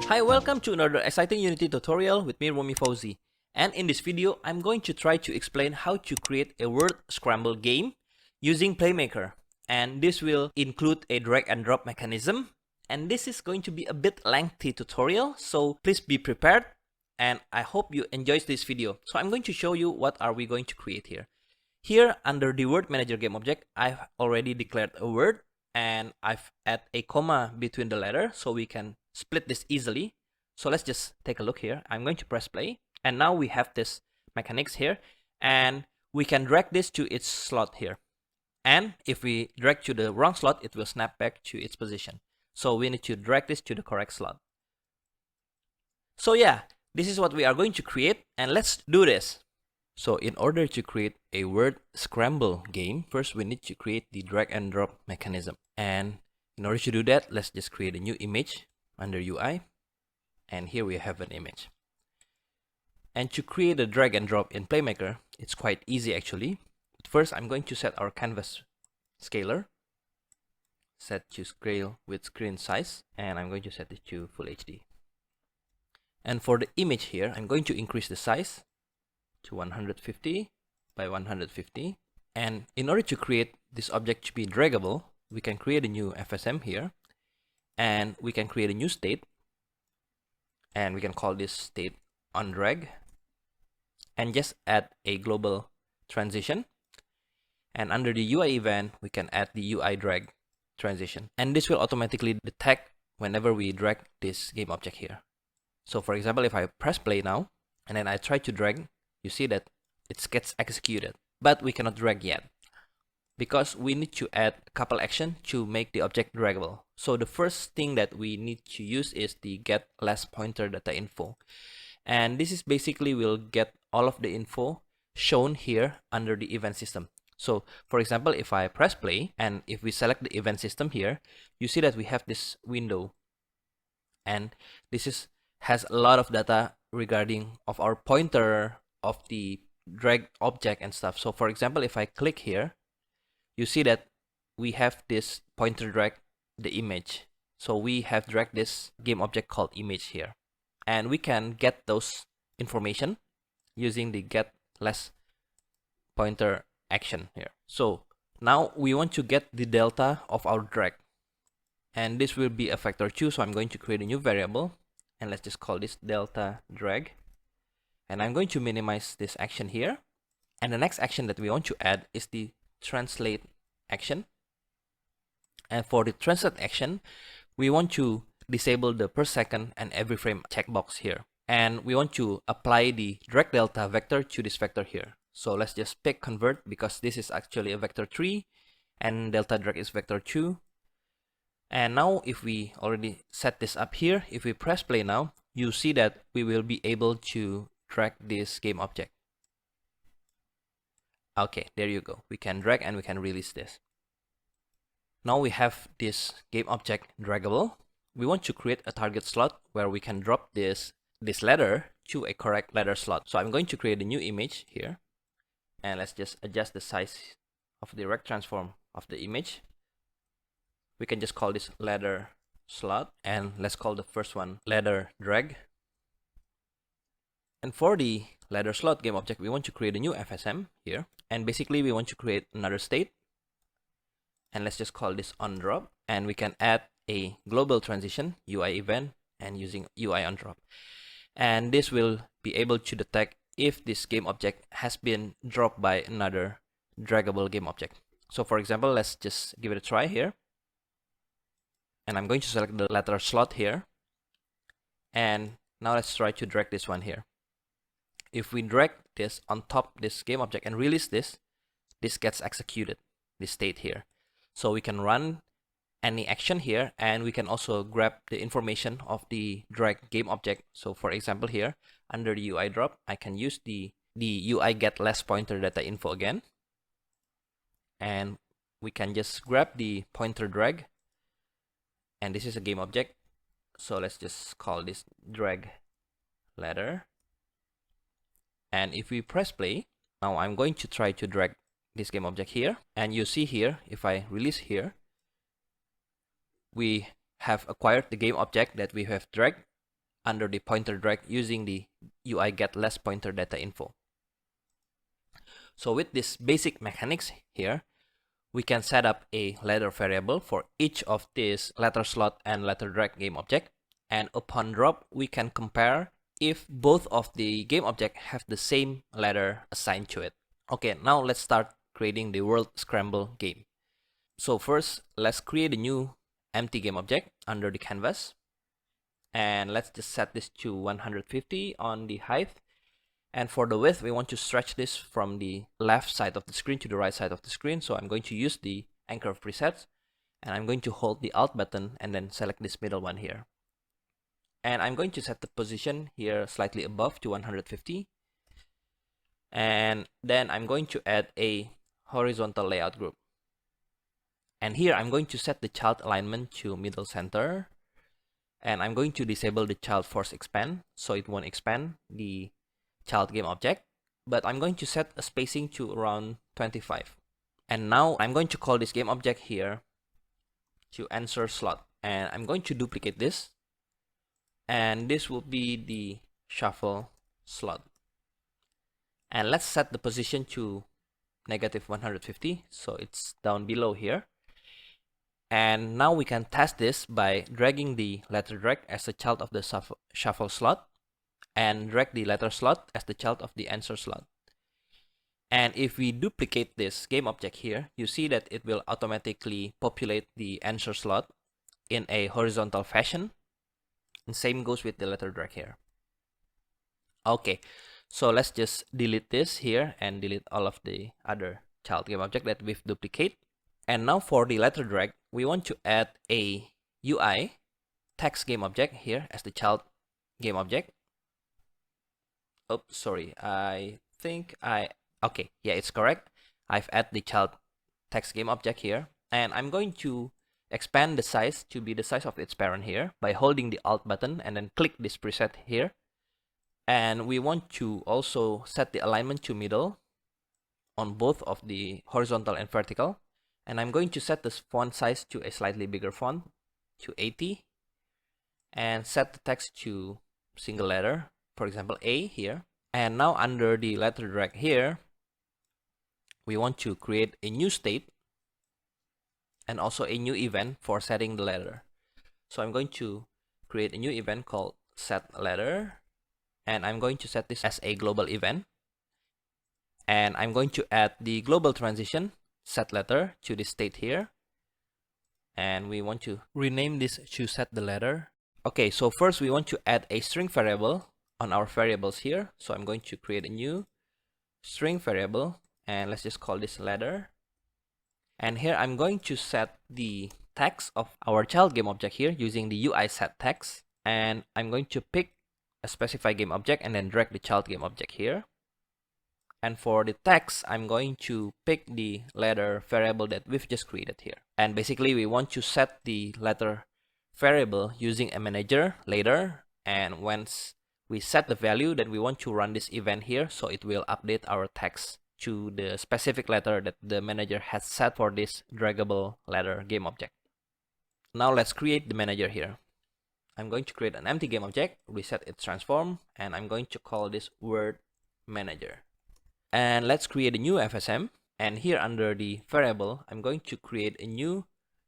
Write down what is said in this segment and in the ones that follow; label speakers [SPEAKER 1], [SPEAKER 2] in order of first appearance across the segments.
[SPEAKER 1] Hi, welcome to another exciting Unity tutorial with me, Romy Fauzi. And in this video, I'm going to try to explain how to create a word scramble game using Playmaker. And this will include a drag and drop mechanism. And this is going to be a bit lengthy tutorial, so please be prepared. And I hope you enjoy this video. So I'm going to show you what are we going to create here. Here under the word manager game object, I've already declared a word and I've added a comma between the letter so we can split this easily. So let's just take a look here. I'm going to press play, and now we have this mechanics here, and we can drag this to its slot here. And if we drag to the wrong slot, it will snap back to its position. So we need to drag this to the correct slot. So yeah, this is what we are going to create, and let's do this. So in order to create a word scramble game, first we need to create the drag and drop mechanism. And in order to do that, let's just create a new image under UI. And here we have an image. And to create a drag and drop in Playmaker, it's quite easy actually. But first, I'm going to set our canvas scaler. Set to scale with screen size. And I'm going to set it to Full HD. And for the image here, I'm going to increase the size to 150 by 150. And in order to create this object to be draggable, we can create a new FSM here, and we can create a new state, and we can call this state onDrag, and just add a global transition. And under the UI event, we can add the UI drag transition, and this will automatically detect whenever we drag this game object here. So for example, if I press play now and then I try to drag, you see that it gets executed, but we cannot drag yet because we need to add a couple action to make the object draggable. So the first thing that we need to use is the get last pointer data info, and this is basically will get all of the info shown here under the event system. So for example, if I press play and if we select the event system here, you see that we have this window, and this has a lot of data regarding of our pointer, of the drag object and stuff. So for example, if I click here, you see that we have this pointer drag the image. So we have dragged this game object called image here, and we can get those information using the get last pointer action here. So now we want to get the delta of our drag, and this will be a factor 2. So I'm going to create a new variable, and let's just call this delta drag. And I'm going to minimize this action here. And the next action that we want to add is the translate action. And for the translate action, we want to disable the per second and every frame checkbox here. And we want to apply the drag delta vector to this vector here. So let's just pick convert because this is actually a vector 3 and delta drag is vector 2. And now if we already set this up here, if we press play now, you see that we will be able to drag this game object. Okay, there you go. We can drag and we can release this. Now we have this game object draggable. We want to create a target slot where we can drop this letter to a correct letter slot. So I'm going to create a new image here, and let's just adjust the size of the rect transform of the image. We can just call this letter slot, and let's call the first one letter drag. And for the letter slot game object, we want to create a new FSM here, and basically we want to create another state, and let's just call this onDrop, and we can add a global transition UI event and using UI onDrop, and this will be able to detect if this game object has been dropped by another draggable game object. So for example, let's just give it a try here, and I'm going to select the letter slot here, and now let's try to drag this one here. If we drag this on top this game object and release this, this gets executed, this state here. So we can run any action here, and we can also grab the information of the drag game object. So for example here, under the UI drop, I can use the UI get last pointer data info again. And we can just grab the pointer drag, and this is a game object. So let's just call this drag letter. And if we press play, now I'm going to try to drag this game object here. And you see here, if I release here, we have acquired the game object that we have dragged, under the pointer drag using the UI get less pointer data info. So with this basic mechanics here, we can set up a letter variable for each of these letter slot and letter drag game object. And upon drop, we can compare if both of the game object have the same letter assigned to it. Okay, now let's start creating the Word Scramble game. So first, let's create a new empty game object under the canvas. And let's just set this to 150 on the height. And for the width, we want to stretch this from the left side of the screen to the right side of the screen. So I'm going to use the anchor presets, and I'm going to hold the Alt button and then select this middle one here. And I'm going to set the position here slightly above to 150. And then I'm going to add a horizontal layout group. And here I'm going to set the child alignment to middle center. And I'm going to disable the child force expand, so it won't expand the child game object. But I'm going to set a spacing to around 25. And now I'm going to call this game object here to answer slot. And I'm going to duplicate this. And this will be the shuffle slot. And let's set the position to -150, so it's down below here. And now we can test this by dragging the letter drag as the child of the shuffle slot and drag the letter slot as the child of the answer slot. And if we duplicate this game object here, you see that it will automatically populate the answer slot in a horizontal fashion. And same goes with the letter drag here. Okay, so let's just delete this here and delete all of the other child game object that we've duplicated. And now for the letter drag, we want to add a UI text game object here as the child game object. Oops, sorry, okay, yeah, it's correct. I've added the child text game object here, and I'm going to expand the size to be the size of its parent here by holding the Alt button and then click this preset here. And we want to also set the alignment to middle on both of the horizontal and vertical. And I'm going to set this font size to a slightly bigger font to 80 and set the text to single letter, for example A here. And now under the letter drag here, we want to create a new state and also a new event for setting the letter. So I'm going to create a new event called set letter, and I'm going to set this as a global event. And I'm going to add the global transition set letter to this state here, and we want to rename this to set the letter. Okay, so first we want to add a string variable on our variables here. So I'm going to create a new string variable, and let's just call this letter. And here I'm going to set the text of our child game object here using the UI set text, and I'm going to pick a specified game object and then drag the child game object here. And for the text, I'm going to pick the letter variable that we've just created here. And basically, we want to set the letter variable using a manager later. And once we set the value, then we want to run this event here, so it will update our text to the specific letter that the manager has set for this draggable letter game object. Now let's create the manager here. I'm going to create an empty game object, reset its transform, and I'm going to call this Word Manager. And let's create a new FSM, and here under the variable, I'm going to create a new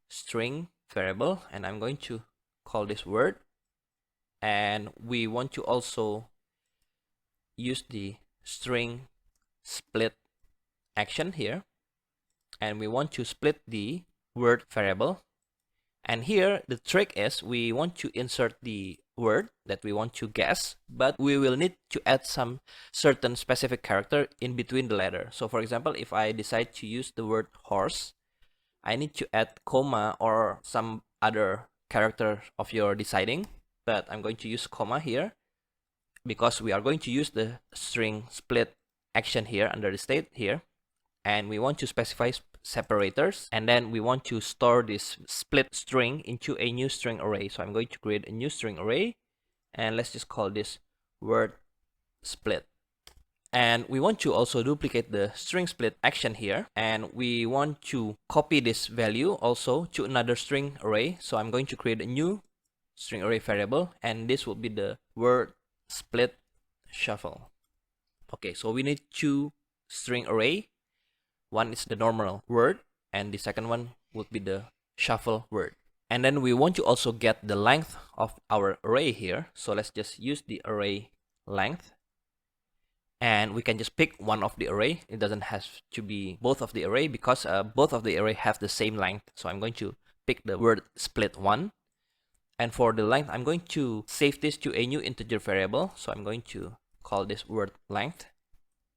[SPEAKER 1] string variable, and I'm going to call this word. And we want to also use the string split action here, and we want to split the word variable. And here the trick is we want to insert the word that we want to guess, but we will need to add some certain specific character in between the letter. So for example, if I decide to use the word horse, I need to add comma or some other character of your deciding, but I'm going to use comma here because we are going to use the string split action here under the state here, and we want to specify separators, and then we want to store this split string into a new string array. So I'm going to create a new string array, and let's just call this word split. And we want to also duplicate the string split action here, and we want to copy this value also to another string array. So I'm going to create a new string array variable, and this will be the word split shuffle. Okay, so we need two string array. One is the normal word, and the second one would be the shuffle word. And then we want to also get the length of our array here. So let's just use the array length. And we can just pick one of the array. It doesn't have to be both of the array, because both of the array have the same length. So I'm going to pick the word split one. And for the length, I'm going to save this to a new integer variable. So I'm going to call this word length.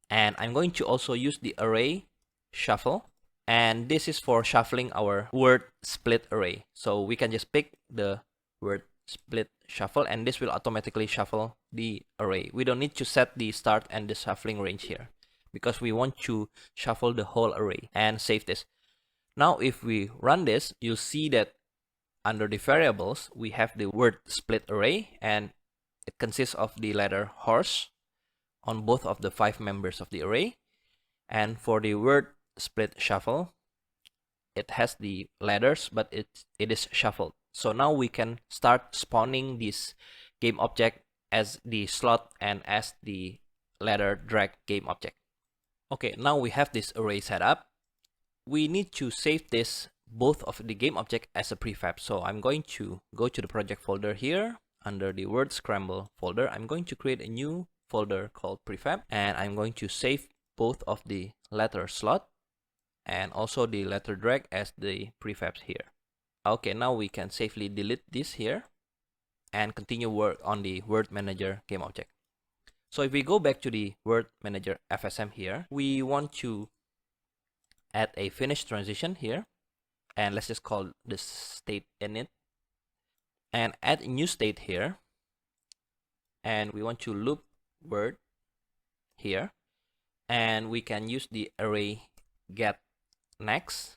[SPEAKER 1] And I'm going to also use the array shuffle. And this is for shuffling our word split array. So we can just pick the word split shuffle, and this will automatically shuffle the array. We don't need to set the start and the shuffling range here, because we want to shuffle the whole array. And save this. Now if we run this, you'll see that under the variables we have the word split array, and it consists of the letter horse on both of the 5 members of the array. And for the word split shuffle, it has the letters, but it is shuffled. So now we can start spawning this game object as the slot and as the letter drag game object. Okay, now we have this array set up. We need to save this both of the game object as a prefab. So I'm going to go to the project folder here. Under the Word Scramble folder, I'm going to create a new folder called prefab, and I'm going to save both of the letter slot and also the letter drag as the prefabs here. Okay, now we can safely delete this here and continue work on the Word Manager game object. So if we go back to the Word Manager FSM here, we want to add a finish transition here, and let's just call the state init, and add a new state here, and we want to loop word here, and we can use the array get next,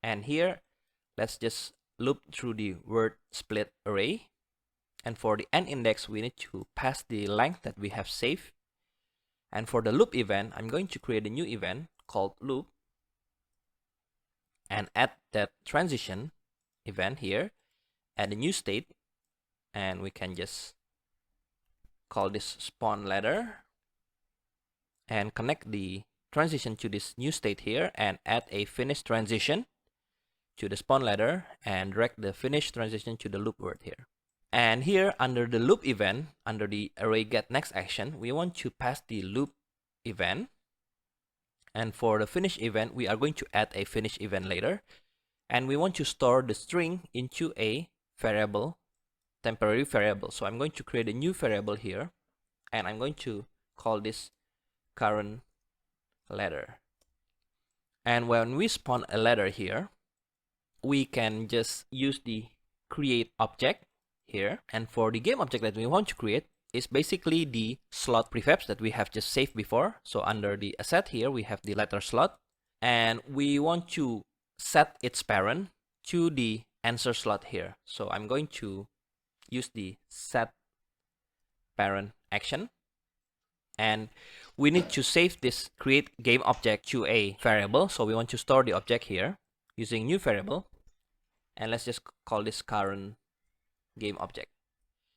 [SPEAKER 1] and here let's just loop through the word split array, and for the end index we need to pass the length that we have saved. And for the loop event, I'm going to create a new event called loop and add that transition event here, add a new state, and we can just call this spawn ladder and connect the transition to this new state here, and add a finish transition to the spawn ladder and drag the finish transition to the loop word here. And here under the loop event, under the array get next action, we want to pass the loop event. And for the finish event, we are going to add a finish event later. And we want to store the string into a variable, temporary variable. So I'm going to create a new variable here, and I'm going to call this current ladder. And when we spawn a ladder here, we can just use the create object here. And for the game object that we want to create is basically the slot prefabs that we have just saved before. So under the asset here, we have the letter slot, and we want to set its parent to the answer slot here. So I'm going to use the set parent action, and we need to save this create game object to a variable. So we want to store the object here using new variable, and let's just call this current game object.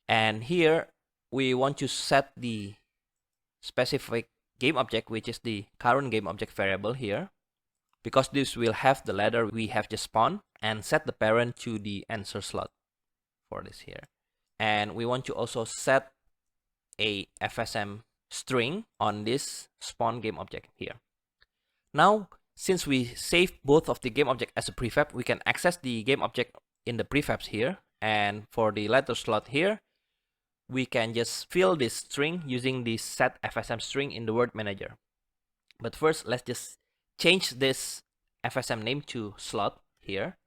[SPEAKER 1] And here we want to set the specific game object, which is the current game object variable here, because this will have the ladder we have just spawned, and set the parent to the answer slot for this here. And we want to also set a FSM string on this spawn game object here. Now, since we saved both of the game object as a prefab, we can access the game object in the prefabs here. And for the letter slot here, we can just fill this string using the set FSM string in the Word Manager. But first, let's just change this FSM name to slot here,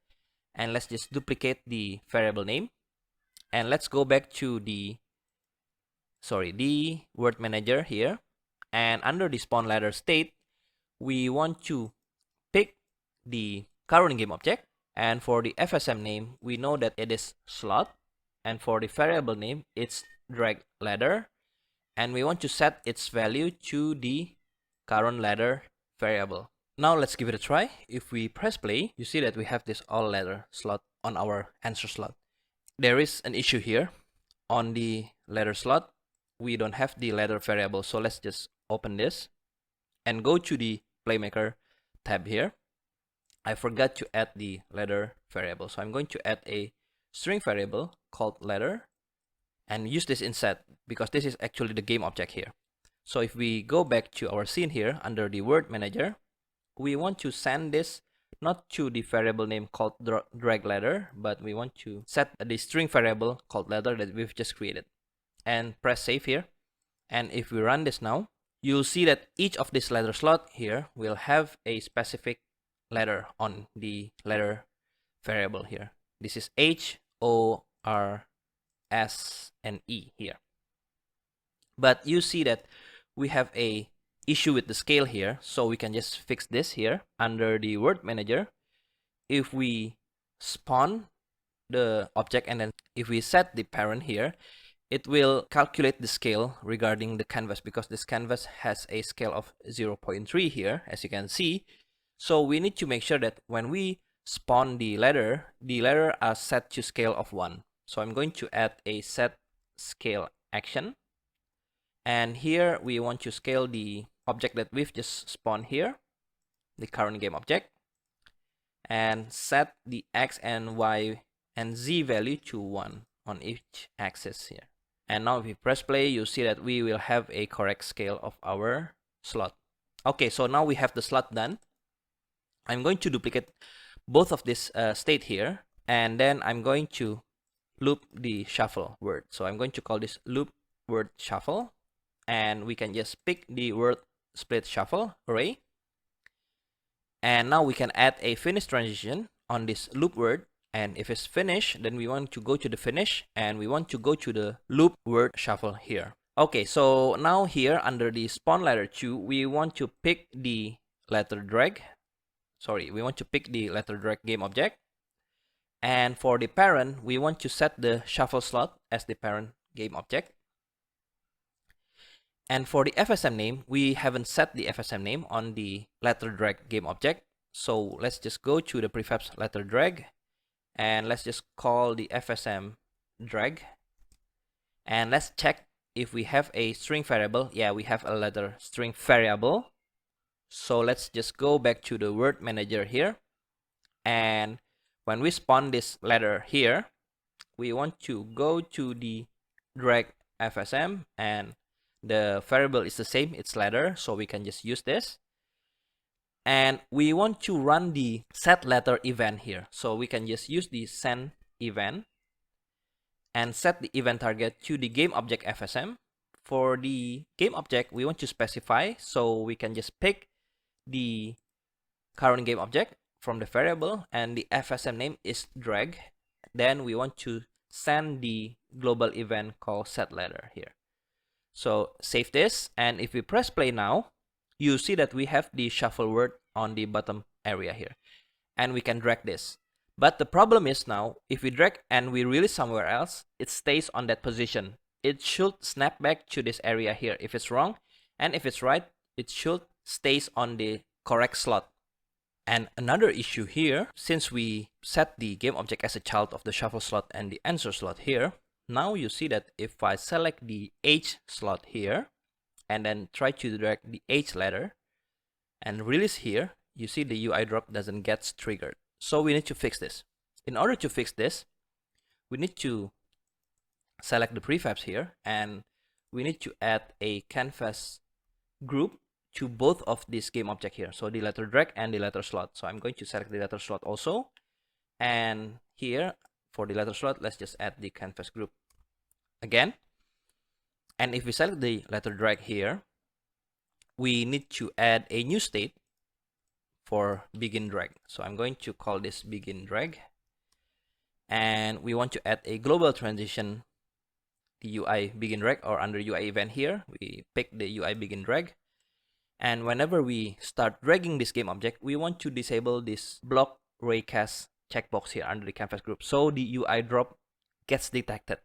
[SPEAKER 1] and let's just duplicate the variable name, and let's go back to the Word Manager here, and under the spawn ladder state, we want to pick the current game object, and for the FSM name, we know that it is slot, and for the variable name, it's drag ladder, and we want to set its value to the current ladder variable. Now let's give it a try. If we press play, you see that we have this all ladder slot on our answer slot. There is an issue here. On the letter slot, we don't have the letter variable. So let's just open this and go to the Playmaker tab here. I forgot to add the letter variable. So I'm going to add a string variable called letter and use this instead because this is actually the game object here. So if we go back to our scene here under the Word Manager, we want to send this not to the variable name called drag letter, but we want to set the string variable called letter that we've just created. And press save here. And if we run this now, you'll see that each of this letter slot here will have a specific letter on the letter variable here. This is H, O, R, S, and E here. But you see that we have a issue with the scale here, so we can just fix this here under the Word Manager. If we spawn the object and then if we set the parent here, it will calculate the scale regarding the canvas because this canvas has a scale of 0.3 here, as you can see. So we need to make sure that when we spawn the letter are set to scale of 1. So I'm going to add a set scale action. And here we want to scale the object that we've just spawned here, the current game object, and set the X and Y and Z value to 1 on each axis here. And now if we press play, you'll see that we will have a correct scale of our slot. Okay, so now we have the slot done. I'm going to duplicate both of this state here, and then I'm going to loop the shuffle word. So I'm going to call this loop word shuffle. And we can just pick the word split shuffle array. And now we can add a finish transition on this loop word. And if it's finished, then we want to go to the finish and we want to go to the loop word shuffle here. Okay, so now here under the spawn letter 2, we want to pick the letter drag. Sorry, we want to pick the letter drag game object. And for the parent, we want to set the shuffle slot as the parent game object. And for the FSM name, we haven't set the FSM name on the letter drag game object. So let's just go to the prefabs letter drag and let's just call the FSM drag. And let's check if we have a string variable. Yeah, we have a letter string variable. So let's just go back to the Word Manager here. And when we spawn this letter here, we want to go to the drag FSM and the variable is the same, it's letter, so we can just use this. And we want to run the set letter event here, so we can just use the send event and set the event target to the game object FSM. For the game object, we want to specify, so we can just pick the current game object from the variable and the FSM name is drag. Then we want to send the global event called set letter here. So save this, and if we press play now, you see that we have the shuffle word on the bottom area here, and we can drag this. But the problem is now, if we drag and we release somewhere else, it stays on that position. It should snap back to this area here if it's wrong, and if it's right, it should stays on the correct slot. And another issue here, since we set the game object as a child of the shuffle slot and the answer slot here, now you see that if I select the H slot here and then try to drag the H letter and release here, you see the UI drop doesn't get triggered. So we need to fix this. In order to fix this, we need to select the prefabs here and we need to add a canvas group to both of these game object here. So the letter drag and the letter slot. So I'm going to select the letter slot also. And here for the letter slot, let's just add the canvas group again. And if we select the letter drag here, we need to add a new state for begin drag. So I'm going to call this begin drag. And we want to add a global transition, the UI begin drag, or under UI event here, we pick the UI begin drag. And whenever we start dragging this game object, we want to disable this block raycast checkbox here under the canvas group, so the UI drop gets detected.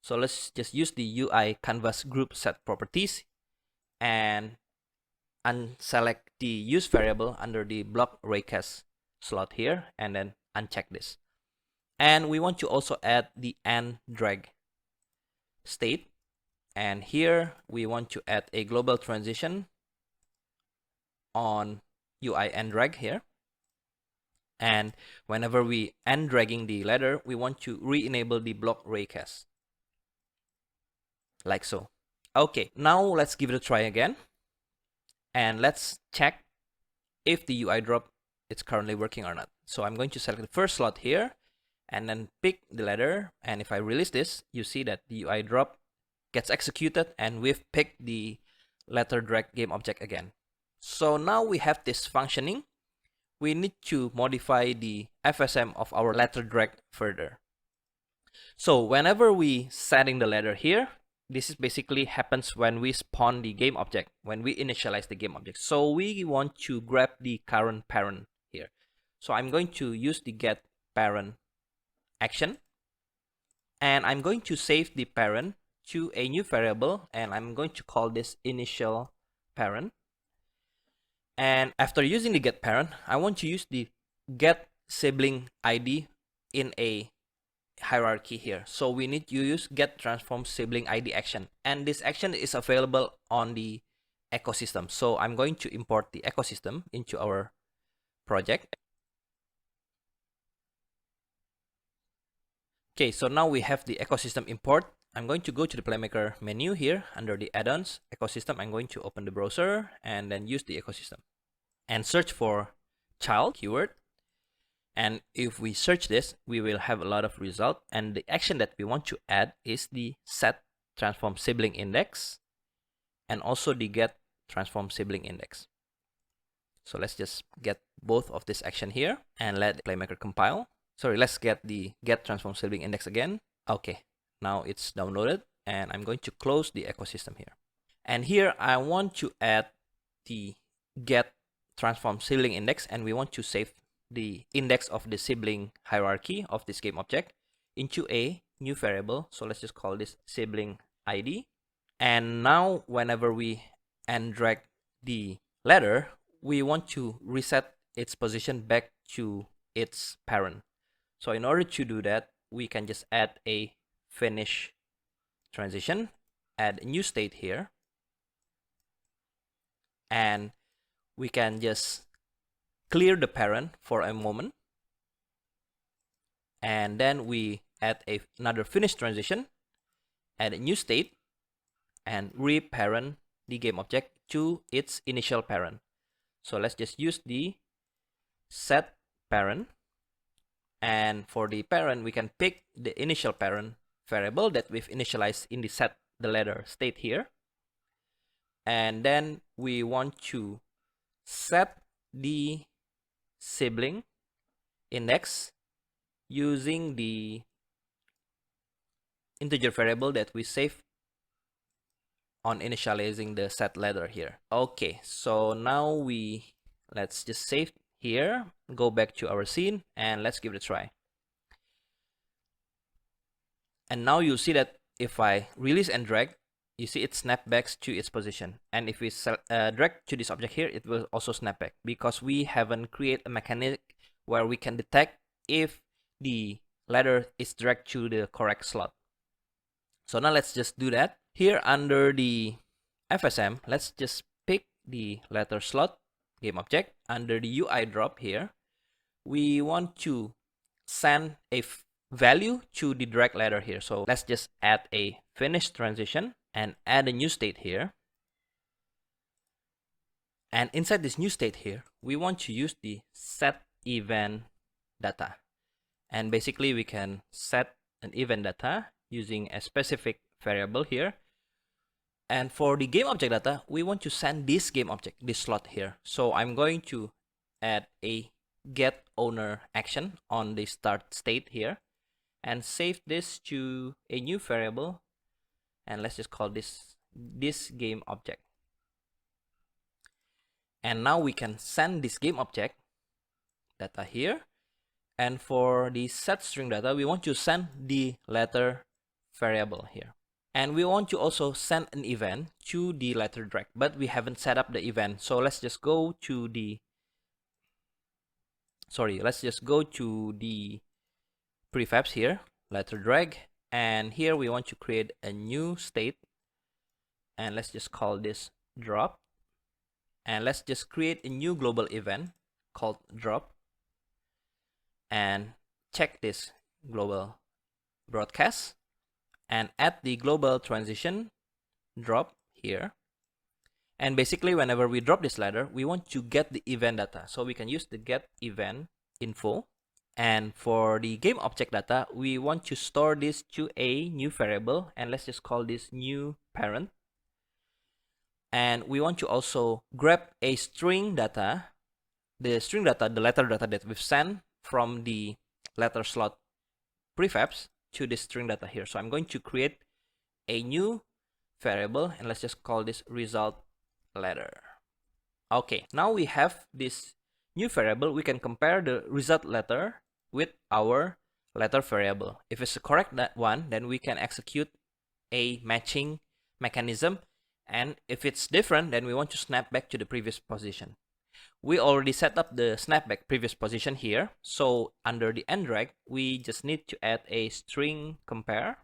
[SPEAKER 1] So let's just use the UI canvas group set properties and unselect the use variable under the block raycast slot here, and then uncheck this. And we want to also add the and drag state. And here we want to add a global transition on UI and drag here. And whenever we and dragging the ladder, we want to re-enable the block raycast, like so. Okay, now let's give it a try again. And let's check if the UI drop is currently working or not. So I'm going to select the first slot here and then pick the ladder. And if I release this, you see that the UI drop gets executed and we've picked the letter drag game object again. So now we have this functioning. We need to modify the FSM of our letter drag further. So whenever we setting the ladder here, this is basically happens when we spawn the game object, when we initialize the game object. So we want to grab the current parent here. So I'm going to use the get parent action, and I'm going to save the parent to a new variable, and I'm going to call this initial parent. And after using the get parent, I want to use the get sibling ID in a hierarchy here. So we need to use get transform sibling ID action, and this action is available on the ecosystem. So I'm going to import the ecosystem into our project. Okay, so now we have the ecosystem import. I'm going to go to the Playmaker menu here under the add-ons ecosystem. I'm going to open the browser and then use the ecosystem and search for child keyword. And if we search this, we will have a lot of result. And the action that we want to add is the set transform sibling index and also the get transform sibling index. So let's just get both of this action here and let Playmaker compile. Sorry, let's get the get transform sibling index again. Okay, now it's downloaded, and I'm going to close the ecosystem here. And here I want to add the get transform sibling index, and we want to save the index of the sibling hierarchy of this game object into a new variable. So let's just call this sibling ID. And now whenever we and drag the ladder, we want to reset its position back to its parent. So in order to do that, we can just add a finish transition, add a new state here, and we can just clear the parent for a moment, and then we add another finish transition, add a new state, and re-parent the game object to its initial parent. So let's just use the set parent, and for the parent we can pick the initial parent variable that we've initialized in the set the ladder state here, and then we want to set the sibling index using the integer variable that we save on initializing the set ladder here. Okay, so now let's just save here, go back to our scene, and let's give it a try. And now you'll see that if I release and drag, you see it snap back to its position. And if we drag to this object here, it will also snap back, because we haven't created a mechanic where we can detect if the ladder is dragged to the correct slot. So now let's just do that. Here under the FSM, let's just pick the letter slot game object. Under the UI drop here, we want to send a value to the drag ladder here. So let's just add a finish transition and add a new state here. And inside this new state here, we want to use the set event data. And basically we can set an event data using a specific variable here. And for the game object data, we want to send this game object, this slot here. So I'm going to add a get owner action on the start state here and save this to a new variable. And let's just call this game object. And now we can send this game object data here. And for the set string data, we want to send the letter variable here. And we want to also send an event to the letter drag, but we haven't set up the event. So let's just go to the sorry, let's just go to the prefabs here, letter drag, and here we want to create a new state, and let's just call this drop, and let's just create a new global event called drop, and check this global broadcast, and add the global transition drop here. And basically, whenever we drop this ladder, we want to get the event data. So we can use the get event info. And for the game object data, we want to store this to a new variable. And let's just call this new parent. And we want to also grab a string data, the letter data that we've sent from the letter slot prefabs to the string data here. So I'm going to create a new variable, and let's just call this result letter. Okay, now we have this new variable. We can compare the result letter with our letter variable. If it's the correct one, then we can execute a matching mechanism, and if it's different, then we want to snap back to the previous position. We already set up the snapback previous position here, so under the end drag, we just need to add a string compare,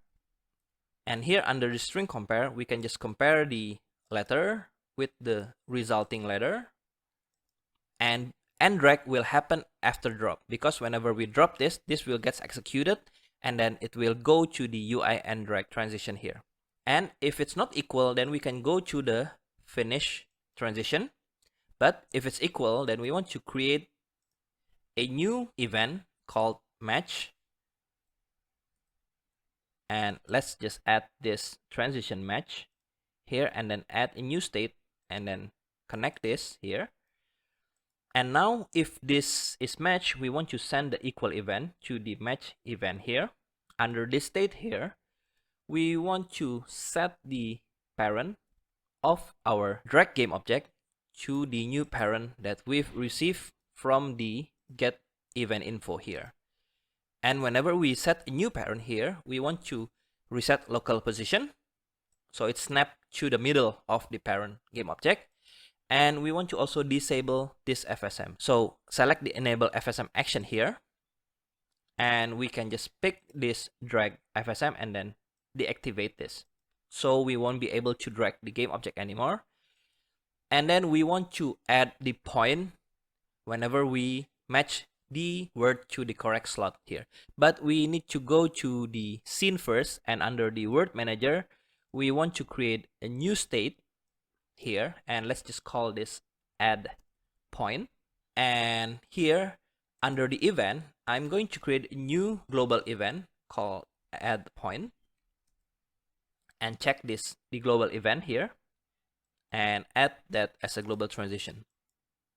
[SPEAKER 1] and here under the string compare, we can just compare the letter with the resulting letter, and end drag will happen after drop, because whenever we drop this will get executed, and then it will go to the UI end drag transition here. And if it's not equal, then we can go to the finish transition. But if it's equal, then we want to create a new event called match, and let's just add this transition match here, and then add a new state, and then connect this here. And now if this is match, we want to send the equal event to the match event here. Under this state here, we want to set the parent of our drag game object to the new parent that we've received from the get event info here. And whenever we set a new parent here, we want to reset local position, so it's snapped to the middle of the parent game object. And we want to also disable this FSM. So select the enable FSM action here, and we can just pick this drag FSM and then deactivate this. So we won't be able to drag the game object anymore. And then we want to add the point whenever we match the word to the correct slot here. But we need to go to the scene first, and under the word manager, we want to create a new state here, and let's just call this add point. And here under the event, I'm going to create a new global event called add point, and check this, the global event here, and add that as a global transition.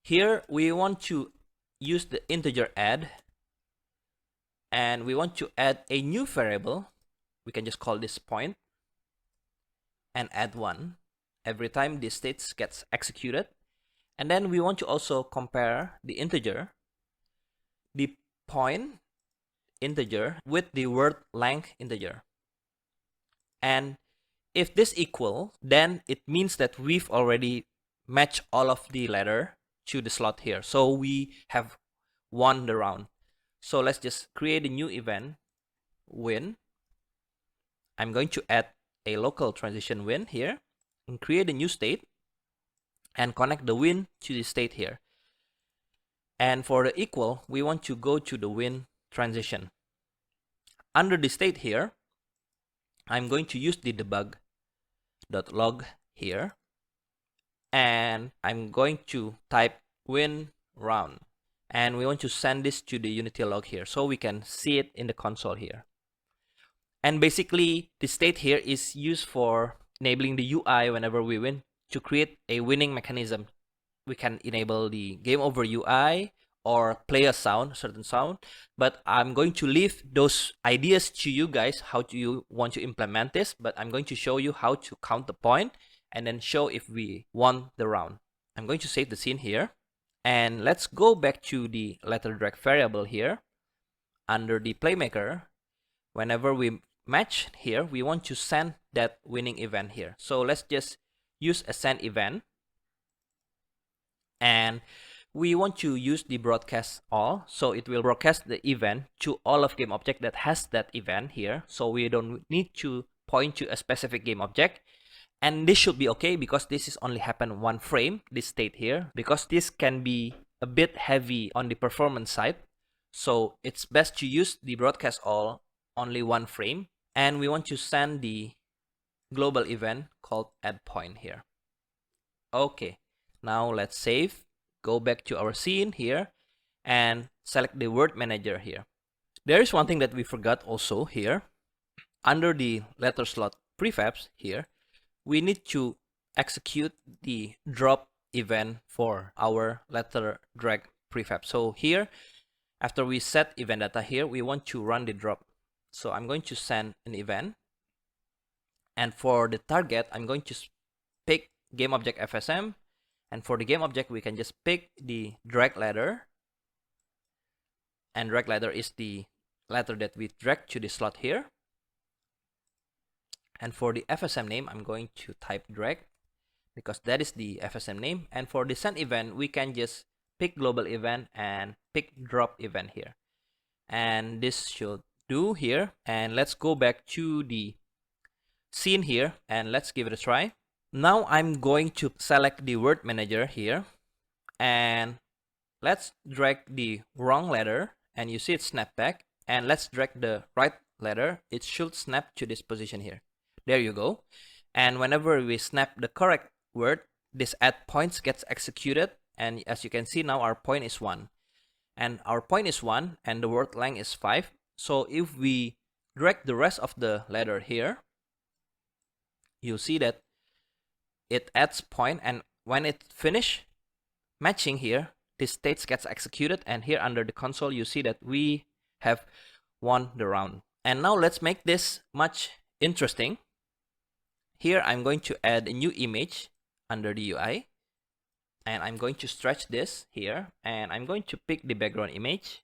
[SPEAKER 1] Here we want to use the integer add, and we want to add a new variable. We can just call this point and add 1 every time this state gets executed. And then we want to also compare the integer, the point integer, with the word length integer. And if this equal, then it means that we've already matched all of the letter to the slot here. So we have won the round. So let's just create a new event, win. I'm going to add a local transition win here, and create a new state, and connect the win to the state here. And for the equal, we want to go to the win transition. Under the state here, I'm going to use the debug.log here, and I'm going to type win round, and we want to send this to the Unity log here so we can see it in the console here. And basically, the state here is used for enabling the UI whenever we win, to create a winning mechanism. We can enable the game over UI or play a sound, certain sound, but I'm going to leave those ideas to you guys, how do you want to implement this, but I'm going to show you how to count the point and then show if we won the round. I'm going to save the scene here, and let's go back to the letter drag variable here. Under the Playmaker, whenever we match here, we want to send that winning event here. So let's just use a send event, and we want to use the broadcast all, so it will broadcast the event to all of game object that has that event here. So we don't need to point to a specific game object. And this should be okay because this is only happen one frame, this state here, because this can be a bit heavy on the performance side. So it's best to use the broadcast all only one frame. And we want to send the global event called add point here. Okay, now let's save, go back to our scene here and select the word manager here. There is one thing that we forgot also here. Under the letter slot prefabs here, we need to execute the drop event for our letter drag prefab. So here, after we set event data here, we want to run the drop. So I'm going to send an event. And for the target, I'm going to pick game object FSM. And for the game object, we can just pick the drag ladder. And drag ladder is the ladder that we drag to the slot here. And for the FSM name, I'm going to type drag because that is the FSM name. And for the send event, we can just pick global event and pick drop event here. And this should do here. And let's go back to the scene here and let's give it a try. Now I'm going to select the word manager here and let's drag the wrong ladder and you see it snap back, and let's drag the right ladder. It should snap to this position here. There you go. And whenever we snap the correct word, this add points gets executed. And as you can see now, our point is 1. And our point is 1 and the word length is 5. So if we drag the rest of the ladder here, you'll see that it adds point, and when it finish matching here, this state gets executed, and here under the console you see that we have won the round. And now let's make this much interesting. Here I'm going to add a new image under the UI, and I'm going to stretch this here, and I'm going to pick the background image.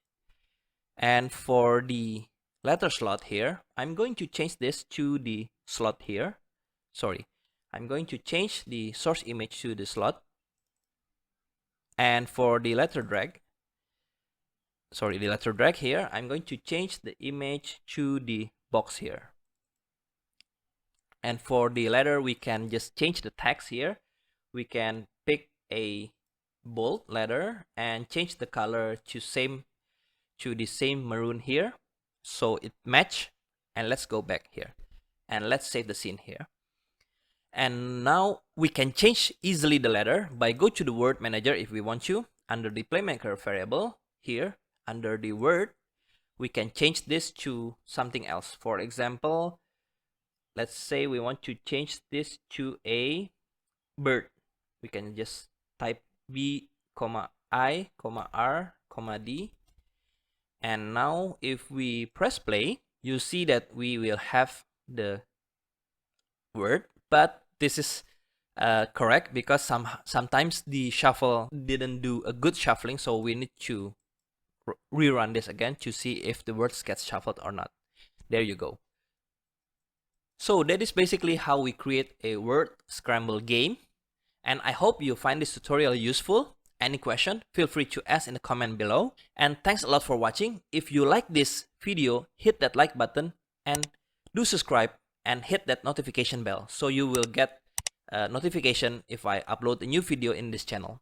[SPEAKER 1] And for the letter slot here, I'm going to change this to the slot here. Sorry, I'm going to change the source image to the slot. And for the letter drag here, I'm going to change the image to the box here. And for the letter, we can just change the text here. We can pick a bold letter and change the color to the same maroon here, so it match. And let's go back here and let's save the scene here. And now we can change easily the letter by go to the word manager if we want to. Under the Playmaker variable here, under the word, we can change this to something else. For example, let's say we want to change this to a bird. We can just type B, I, R, D. And now if we press play, you see that we will have the word, but this is correct because sometimes the shuffle didn't do a good shuffling, so we need to rerun this again to see if the words get shuffled or not. There you go. So that is basically how we create a word scramble game, and I hope you find this tutorial useful. Any question, feel free to ask in the comment below. And thanks a lot for watching. If you like this video, hit that like button and do subscribe and hit that notification bell so you will get a notification if I upload a new video in this channel.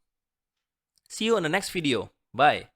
[SPEAKER 1] See you on the next video. Bye.